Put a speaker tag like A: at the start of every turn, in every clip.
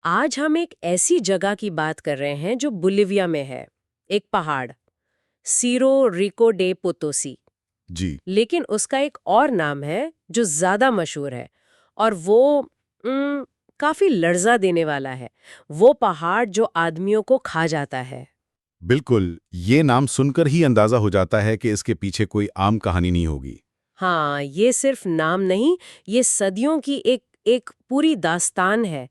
A: آج ہم ایک ایسی جگہ کی بات کر رہے ہیں جو بولیویا میں ہے، ایک پہاڑ، سیرو ریکو ڈے پوتوسی۔
B: جی
A: لیکن اس کا ایک اور نام ہے جو زیادہ مشہور ہے، اور وہ کافی لرزہ دینے والا ہے، وہ پہاڑ جو آدمیوں کو کھا جاتا ہے۔
B: بالکل، یہ نام سن کر ہی اندازہ ہو جاتا ہے کہ اس کے پیچھے کوئی عام کہانی نہیں ہوگی۔
A: ہاں، یہ صرف نام نہیں، یہ صدیوں کی ایک پوری داستان ہے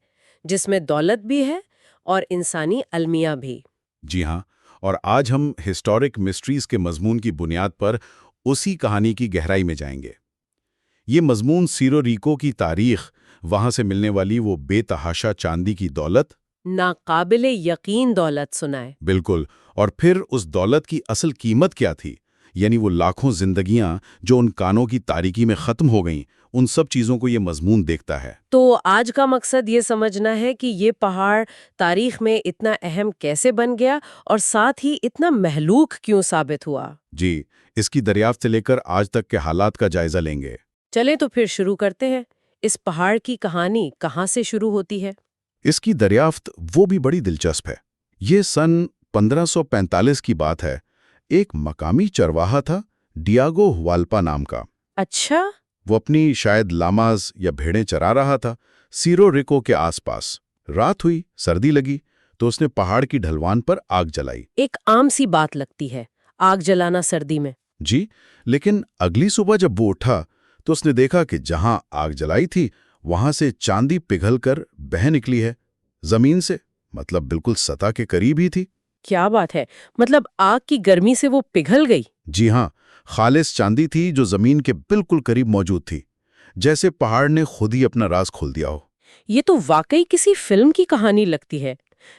A: جس میں دولت بھی ہے اور انسانی المیہ بھی۔
B: جی ہاں، اور آج ہم ہسٹورک مسٹریز کے مضمون کی بنیاد پر اسی کہانی کی گہرائی میں جائیں گے۔ یہ مضمون سیرو ریکو کی تاریخ، وہاں سے ملنے والی وہ بے تحاشا چاندی کی دولت،
A: ناقابل یقین دولت سنائے۔
B: بالکل، اور پھر اس دولت کی اصل قیمت کیا تھی، یعنی وہ لاکھوں زندگیاں جو ان کانوں کی تاریکی میں ختم ہو گئیں، ان سب چیزوں کو یہ مضمون دیکھتا ہے۔
A: تو آج کا مقصد یہ سمجھنا ہے کہ یہ پہاڑ تاریخ میں اتنا اہم کیسے بن گیا اور ساتھ ہی اتنا مہلوک کیوں ثابت ہوا۔
B: جی، اس کی دریافت سے لے کر آج تک کے حالات کا جائزہ لیں گے۔
A: چلیں تو پھر شروع کرتے ہیں۔ اس پہاڑ کی کہانی کہاں سے شروع ہوتی ہے؟
B: اس کی دریافت وہ بھی بڑی دلچسپ ہے۔ یہ سن 1545 کی بات ہے۔ ایک مقامی چرواہا تھا، ڈیاگو ہوالپا نام کا۔
A: اچھا،
B: وہ اپنی شاید لاماز یا بھیڑیں چرا رہا تھا سیرو ریکو کے آس پاس۔ رات ہوئی، سردی لگی، تو اس نے پہاڑ کی ڈھلوان پر آگ جلائی۔
A: ایک عام سی بات لگتی ہے، آگ جلانا سردی میں۔
B: جی، لیکن اگلی صبح جب وہ اٹھا تو اس نے دیکھا کہ جہاں آگ جلائی تھی وہاں سے چاندی پگھل کر بہہ نکلی ہے، زمین سے، مطلب بالکل سطح کے قریب ہی تھی۔
A: کیا بات ہے، مطلب آگ کی گرمی سے وہ پگھل گئی؟
B: جی ہاں، خالص چاندی تھی جو زمین کے بالکل قریب موجود تھی، جیسے پہاڑ نے خود ہی اپنا راز کھول دیا ہو۔
A: یہ تو واقعی کسی فلم کی کہانی لگتی ہے،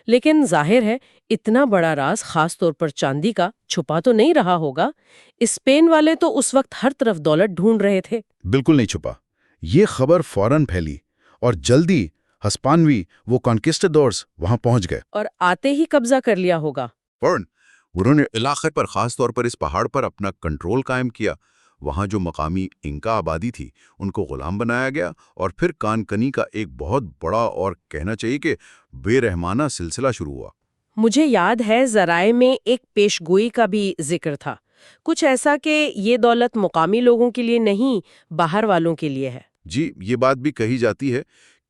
A: لیکن ظاہر ہے اتنا بڑا راز، خاص طور پر چاندی کا، چھپا تو نہیں رہا ہوگا۔ اسپین والے تو اس وقت ہر طرف دولت ڈھونڈ رہے تھے۔
B: بالکل نہیں چھپا۔ یہ خبر فوراً پھیلی اور جلدی ہسپانوی، وہ کانکسٹاڈورز، وہاں پہنچ گئے۔
A: اور آتے ہی قبضہ کر لیا ہوگا۔
B: فوراً انہوں نے علاقے پر، خاص طور پر اس پہاڑ پر اپنا کنٹرول قائم کیا۔ وہاں جو مقامی انکا آبادی تھی ان کو غلام بنایا گیا، اور پھر کان کنی کا ایک بہت بڑا اور کہنا چاہیے کہ بے رحمانہ سلسلہ شروع ہوا۔
A: مجھے یاد ہے ذرائع میں ایک پیش گوئی کا بھی ذکر تھا، کچھ ایسا کہ یہ دولت مقامی لوگوں کے لیے نہیں، باہر والوں کے لیے ہے۔
B: جی، یہ بات بھی کہی جاتی ہے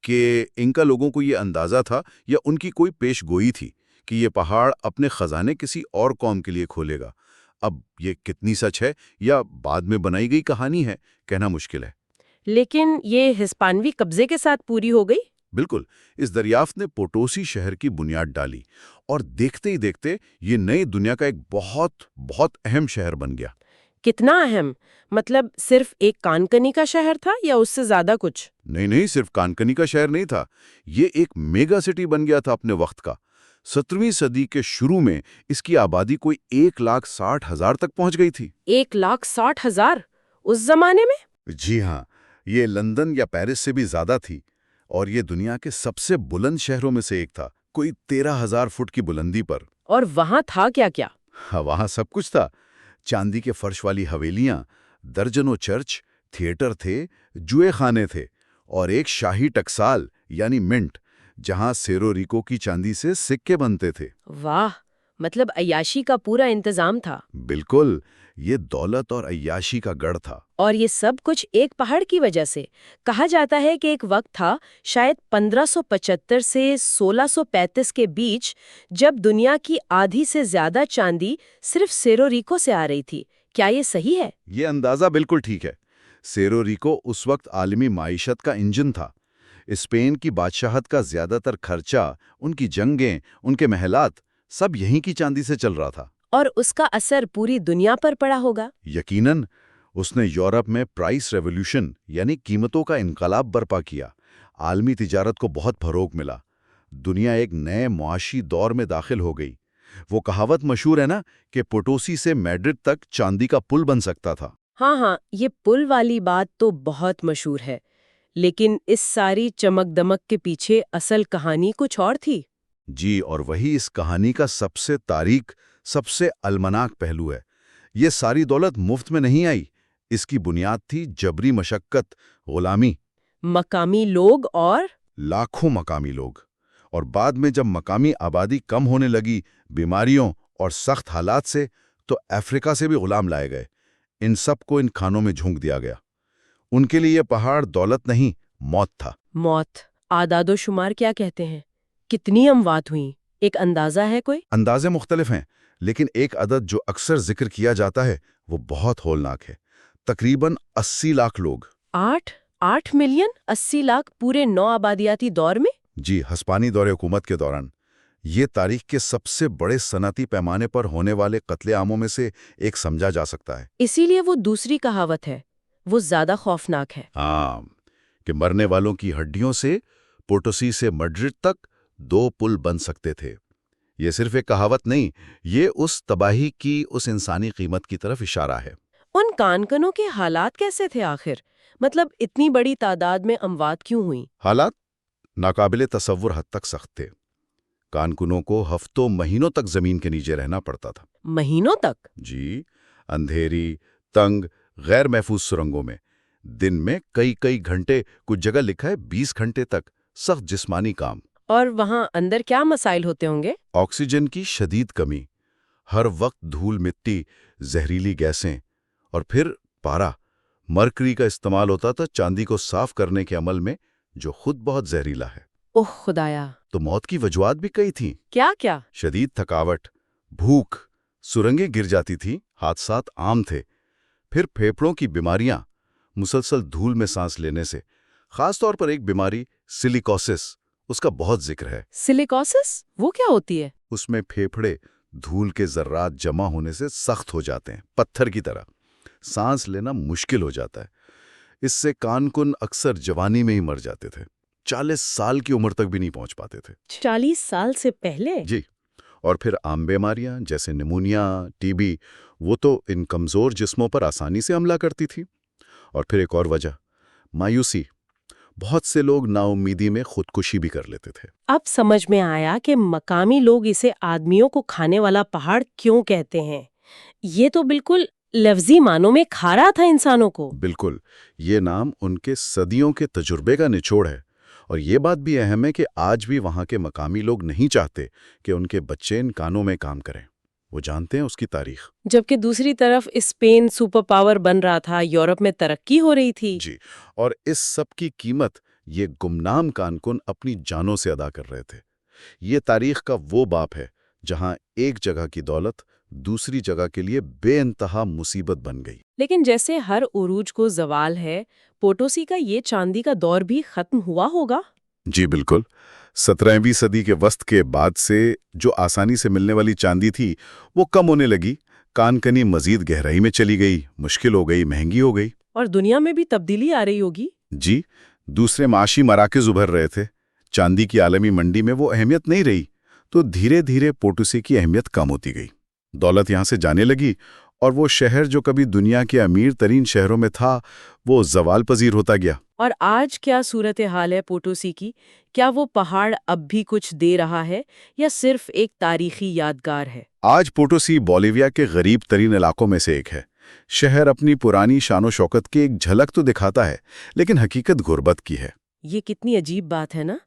B: کہ انکا لوگوں کو یہ اندازہ تھا یا ان کی کوئی پیش گوئی تھی کہ یہ پہاڑ اپنے خزانے کسی اور قوم کے لیے کھولے گا۔ اب یہ کتنی سچ ہے یا بعد میں بنائی گئی کہانی ہے، کہنا مشکل ہے۔
A: لیکن یہ ہسپانوی قبضے کے ساتھ پوری ہو گئی؟
B: بالکل، اس دریافت نے پوٹوسی شہر کی بنیاد ڈالی، اور دیکھتے ہی دیکھتے یہ نئی دنیا کا ایک بہت بہت اہم شہر بن گیا۔
A: کتنا اہم؟ مطلب صرف ایک کانکنی کا شہر تھا یا اس سے زیادہ کچھ؟
B: نہیں، صرف کانکنی کا شہر نہیں تھا، یہ ایک میگا سٹی بن گیا تھا اپنے وقت کا۔ 17ویں صدی کے شروع میں اس کی آبادی کوئی 1,60,000 تک پہنچ گئی تھی۔
A: 1,60,000 اس زمانے میں؟
B: جی ہاں، یہ لندن یا پیرس سے بھی زیادہ تھی، اور یہ دنیا کے سب سے بلند شہروں میں سے ایک تھا، کوئی 13,000 فٹ کی بلندی پر۔
A: اور وہاں تھا کیا کیا؟
B: ہاں، وہاں سب کچھ تھا۔ چاندی کے فرش والی حویلیاں، درجنوں چرچ، تھیٹر تھے، جوئے خانے تھے، اور ایک شاہی ٹکسال یعنی منٹ، جہاں سیرو ریکو کی چاندی سے سکے بنتے تھے۔
A: واہ، مطلب عیاشی کا پورا انتظام تھا۔
B: بالکل، یہ دولت اور عیاشی کا گڑھ تھا۔
A: اور یہ سب کچھ ایک پہاڑ کی وجہ سے؟ کہا جاتا ہے کہ ایک وقت تھا، شاید 1575 سے 1635 کے بیچ، جب دنیا کی آدھی سے زیادہ چاندی صرف سیرو ریکو سے آ رہی تھی۔ کیا یہ صحیح ہے؟
B: یہ اندازہ بالکل ٹھیک ہے۔ سیرو ریکو اس وقت عالمی معیشت کا انجن تھا۔ اسپین کی بادشاہت کا زیادہ تر خرچہ، ان کی جنگیں، ان کے محلات، سب یہیں کی چاندی سے چل رہا تھا۔
A: اور اس کا اثر پوری دنیا پر پڑا ہوگا۔
B: یقیناً، اس نے یورپ میں پرائس ریولوشن یعنی قیمتوں کا انقلاب برپا کیا۔ عالمی تجارت کو بہت فروغ ملا۔ دنیا ایک نئے معاشی دور میں داخل ہو گئی۔ وہ کہاوت مشہور ہے نا کہ پوٹوسی سے میڈرڈ تک چاندی کا پل بن سکتا تھا۔
A: ہاں، یہ پل والی بات تو بہت مشہور ہے، لیکن اس ساری چمک دمک کے پیچھے اصل کہانی کچھ اور تھی۔
B: جی، اور وہی اس کہانی کا سب سے تاریک، سب سے المناک پہلو ہے۔ یہ ساری دولت مفت میں نہیں آئی، اس کی بنیاد تھی جبری مشقت، غلامی۔
A: مقامی لوگ اور
B: لاکھوں مقامی لوگ، اور بعد میں جب مقامی آبادی کم ہونے لگی بیماریوں اور سخت حالات سے، تو افریقہ سے بھی غلام لائے گئے۔ ان سب کو ان کھانوں میں جھونک دیا گیا۔ ان کے لیے یہ پہاڑ دولت نہیں، موت تھا۔
A: موت، اعداد و شمار کیا کہتے ہیں؟ کتنی اموات ہوئیں؟ ایک اندازہ ہے کوئی؟
B: اندازے مختلف ہیں، لیکن ایک عدد جو اکثر ذکر کیا جاتا ہے وہ بہت ہولناک ہے۔ تقریباً 80 لاکھ لوگ۔
A: 8 ملین 80 لاکھ پورے نو آبادیاتی دور میں؟
B: جی، ہسپانوی دور حکومت کے دوران۔ یہ تاریخ کے سب سے بڑے صنعتی پیمانے پر ہونے والے قتل عاموں میں سے ایک سمجھا جا سکتا ہے۔
A: اسی لیے وہ دوسری کہاوت ہے، وہ زیادہ خوفناک ہے۔
B: ہاں، کہ مرنے والوں کی ہڈیوں سے پوٹوسی سے مڈرڈ تک 2 پل بن سکتے تھے۔ یہ صرف ایک کہاوت نہیں، یہ اس تباہی کی، اس انسانی قیمت کی طرف اشارہ ہے۔
A: ان کانکنوں کے حالات کیسے تھے آخر؟ مطلب اتنی بڑی تعداد میں اموات کیوں ہوئیں؟
B: حالات ناقابل تصور حد تک سخت تھے۔ کانکنوں کو ہفتوں مہینوں تک زمین کے نیچے رہنا پڑتا تھا۔
A: مہینوں تک؟
B: جی، اندھیری، تنگ، غیر محفوظ سرنگوں میں، دن میں کئی گھنٹے، کچھ جگہ لکھا ہے 20 گھنٹے تک، سخت جسمانی کام۔
A: اور وہاں اندر کیا مسائل ہوتے ہوں گے؟
B: آکسیجن کی شدید کمی، ہر وقت دھول مٹی، زہریلی گیسیں، اور پھر پارا، مرکری کا استعمال ہوتا تھا چاندی کو صاف کرنے کے عمل میں، جو خود بہت زہریلا ہے۔
A: اوہ خدایا!
B: تو موت کی وجوہات بھی کئی تھیں۔
A: کیا؟
B: شدید تھکاوٹ، بھوک، سرنگیں گر جاتی تھیں، حادثات عام تھے۔ پھر پھیپھڑوں کی بیماریاں، مسلسل دھول میں سانس لینے سے، خاص طور پر ایک بیماری سلیکوسس، اس کا بہت ذکر ہے۔
A: سلیکوسس؟ وہ کیا ہوتی ہے؟
B: اس میں پھیپھڑے دھول کے ذرات جمع ہونے سے سخت ہو جاتے ہیں، پتھر کی طرح، سانس لینا مشکل ہو جاتا ہے۔ اس سے کانکن اکثر جوانی میں ہی مر جاتے تھے، 40 سال کی عمر تک بھی نہیں پہنچ پاتے تھے۔
A: 40 سال سے پہلے؟
B: جی، اور پھر عام بیماریاں جیسے نمونیا، ٹی بی، وہ تو ان کمزور جسموں پر آسانی سے حملہ کرتی تھی۔ اور پھر ایک اور وجہ، مایوسی، بہت سے لوگ نا امیدی میں خودکشی بھی کر لیتے تھے۔
A: اب سمجھ میں آیا کہ مقامی لوگ اسے آدمیوں کو کھانے والا پہاڑ کیوں کہتے ہیں۔ یہ تو بالکل لفظی معنوں میں کھا رہا تھا انسانوں کو۔
B: بالکل، یہ نام ان کے صدیوں کے تجربے کا نچوڑ ہے۔ اور یہ بات بھی اہم ہے کہ آج بھی وہاں کے مقامی لوگ نہیں چاہتے کہ ان کے بچے ان کانوں میں کام کریں۔ وہ جانتے ہیں اس کی تاریخ۔
A: جبکہ دوسری طرف اسپین سپر پاور بن رہا تھا، یورپ میں ترقی ہو رہی تھی۔
B: جی، اور اس سب کی قیمت یہ گمنام کانکن اپنی جانوں سے ادا کر رہے تھے۔ یہ تاریخ کا وہ باپ ہے جہاں ایک جگہ کی دولت دوسری جگہ کے لیے بے انتہا مصیبت بن گئی۔
A: لیکن جیسے ہر عروج کو زوال ہے، پوٹوسی کا یہ چاندی کا دور بھی ختم ہوا ہوگا؟
B: جی بالکل، 17ویں صدی کے وسط کے بعد سے جو آسانی سے ملنے والی چاندی تھی وہ کم ہونے لگی، کانکنی مزید گہرائی میں چلی گئی، مشکل ہو گئی، مہنگی ہو گئی۔
A: اور دنیا میں بھی تبدیلی آ رہی ہوگی؟
B: جی، دوسرے معاشی مراکز ابھر رہے تھے، چاندی کی عالمی منڈی میں وہ اہمیت نہیں رہی، تو دھیرے دھیرے پوٹوسی کی اہمیت کم ہوتی گئی، دولت یہاں سے جانے لگی، اور وہ شہر جو کبھی دنیا کے امیر ترین شہروں میں تھا وہ زوال پذیر ہوتا گیا۔
A: اور آج کیا صورتحال ہے پوٹوسی کی؟ کیا وہ پہاڑ اب بھی کچھ دے رہا ہے یا صرف ایک تاریخی یادگار ہے؟
B: آج پوٹوسی بولیویا کے غریب ترین علاقوں میں سے ایک ہے۔ شہر اپنی پرانی شان و شوکت کی ایک جھلک تو دکھاتا ہے، لیکن حقیقت غربت کی ہے۔
A: یہ کتنی عجیب بات ہے نا،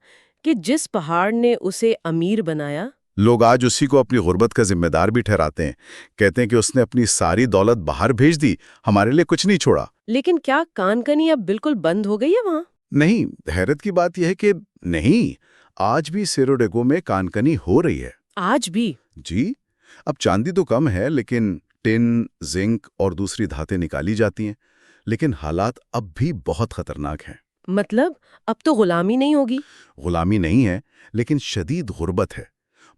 A: کہ جس پہاڑ نے اسے امیر بنایا،
B: لوگ آج اسی کو اپنی غربت کا ذمہ دار بھی ٹھہراتے ہیں، کہتے ہیں کہ اس نے اپنی ساری دولت باہر بھیج دی، ہمارے لیے کچھ نہیں چھوڑا۔
A: لیکن کیا کانکنی اب بالکل بند ہو گئی ہے وہاں؟
B: نہیں، حیرت کی بات یہ ہے کہ نہیں، آج بھی سیرو ڈیگو میں کانکنی ہو رہی ہے۔
A: آج بھی؟
B: جی، اب چاندی تو کم ہے، لیکن ٹن، زنک اور دوسری دھاتیں نکالی جاتی ہیں، لیکن حالات اب بھی بہت خطرناک ہیں۔
A: مطلب اب تو غلامی نہیں ہوگی؟
B: غلامی نہیں ہے، لیکن شدید غربت ہے،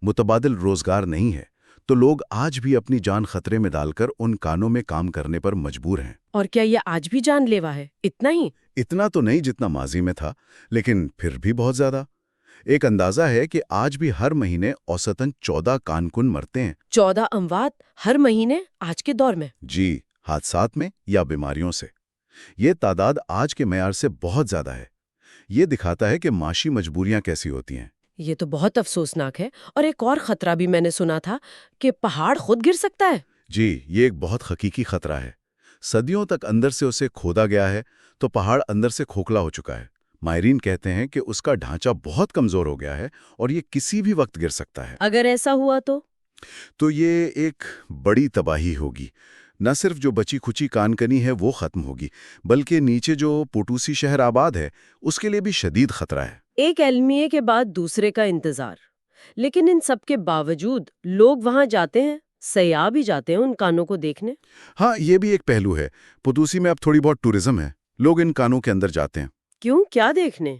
B: متبادل روزگار نہیں ہے، تو لوگ آج بھی اپنی جان خطرے میں ڈال کر ان کانوں میں کام کرنے پر مجبور ہیں۔
A: اور کیا یہ آج بھی جان لیوا ہے؟ اتنا ہی؟
B: اتنا تو نہیں جتنا ماضی میں تھا، لیکن پھر بھی بہت زیادہ۔ ایک اندازہ ہے کہ آج بھی ہر مہینے اوسطاً 14 کانکن مرتے ہیں۔
A: 14 اموات ہر مہینے آج کے دور میں؟
B: جی، حادثات میں یا بیماریوں سے۔ یہ تعداد آج کے معیار سے بہت زیادہ ہے۔ یہ دکھاتا ہے کہ معاشی مجبوریاں کیسی ہوتی ہیں۔
A: یہ تو بہت افسوسناک ہے۔ اور ایک اور خطرہ بھی میں نے سنا تھا کہ پہاڑ خود گر سکتا ہے۔
B: جی، یہ ایک بہت حقیقی خطرہ ہے۔ صدیوں تک اندر سے اسے کھودا گیا ہے تو پہاڑ اندر سے کھوکھلا ہو چکا ہے، ماہرین کہتے ہیں کہ اس کا ڈھانچہ بہت کمزور ہو گیا ہے اور یہ کسی بھی وقت گر سکتا ہے۔
A: اگر ایسا ہوا
B: تو یہ ایک بڑی تباہی ہوگی۔ نہ صرف جو بچی کھچی کان کنی ہے وہ ختم ہوگی، بلکہ نیچے جو پوٹوسی شہر آباد ہے اس کے لیے بھی شدید خطرہ ہے۔
A: ایک المیے کے بعد دوسرے کا انتظار، لیکن ان سب کے باوجود لوگ وہاں جاتے ہیں، سیاح بھی جاتے ہیں ان کانوں کو دیکھنے۔
B: ہاں، یہ بھی ایک پہلو ہے۔ پوٹوسی میں اب تھوڑی بہت ٹورزم ہے، لوگ ان کانوں کے اندر جاتے ہیں۔
A: کیوں؟ کیا دیکھنے؟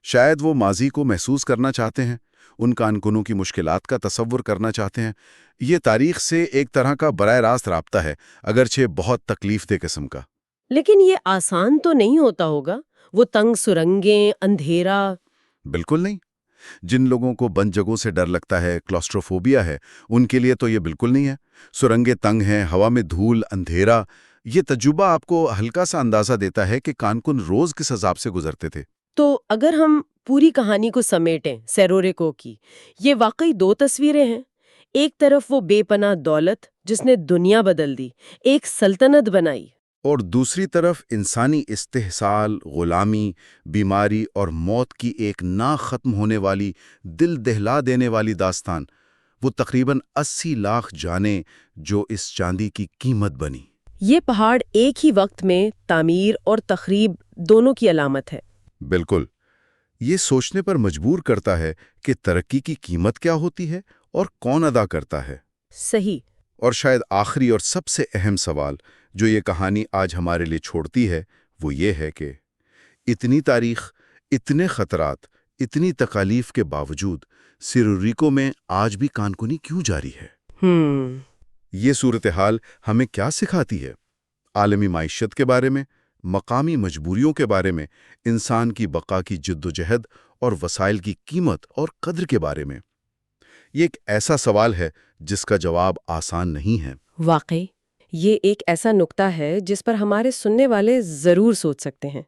B: شاید وہ ماضی کو محسوس کرنا چاہتے ہیں، ان کانکنوں کی مشکلات کا تصور کرنا چاہتے ہیں۔ یہ تاریخ سے ایک طرح کا براہ راست رابطہ ہے، اگرچہ بہت تکلیف دہ قسم کا۔
A: لیکن یہ آسان تو نہیں ہوتا ہوگا، وہ تنگ سرنگیں، اندھیرا۔
B: بالکل نہیں۔ جن لوگوں کو بند جگہوں سے ڈر لگتا ہے، کلاسٹروفوبیا ہے، ان کے لیے تو یہ بالکل نہیں ہے۔ سرنگیں تنگ ہیں، ہوا میں دھول، اندھیرا۔ یہ تجربہ آپ کو ہلکا سا اندازہ دیتا ہے کہ کانکن روز کس عذاب سے گزرتے تھے۔
A: تو اگر ہم پوری کہانی کو سمیٹیں سیروریکو کی، یہ واقعی دو تصویریں ہیں۔ ایک طرف وہ بے پناہ دولت جس نے دنیا بدل دی، ایک سلطنت بنائی،
B: اور دوسری طرف انسانی استحصال، غلامی، بیماری اور موت کی ایک نہ ختم ہونے والی، دل دہلا دینے والی داستان۔ وہ تقریباً 80 لاکھ جانیں جو اس چاندی کی قیمت بنی۔
A: یہ پہاڑ ایک ہی وقت میں تعمیر اور تخریب دونوں کی علامت ہے۔
B: بالکل۔ یہ سوچنے پر مجبور کرتا ہے کہ ترقی کی قیمت کیا ہوتی ہے اور کون ادا کرتا ہے۔
A: صحیح۔
B: اور شاید آخری اور سب سے اہم سوال جو یہ کہانی آج ہمارے لیے چھوڑتی ہے وہ یہ ہے کہ اتنی تاریخ، اتنے خطرات، اتنی تکالیف کے باوجود سیروریکو میں آج بھی کانکنی کیوں جاری ہے؟ یہ صورتحال ہمیں کیا سکھاتی ہے؟ عالمی معیشت کے بارے میں، مقامی مجبوریوں کے بارے میں، انسان کی بقا کی جد و جہد اور وسائل کی قیمت اور قدر کے بارے میں۔ یہ ایک ایسا سوال ہے جس کا جواب آسان نہیں ہے۔
A: واقعی یہ ایک ایسا نقطہ ہے جس پر ہمارے سننے والے ضرور سوچ سکتے ہیں۔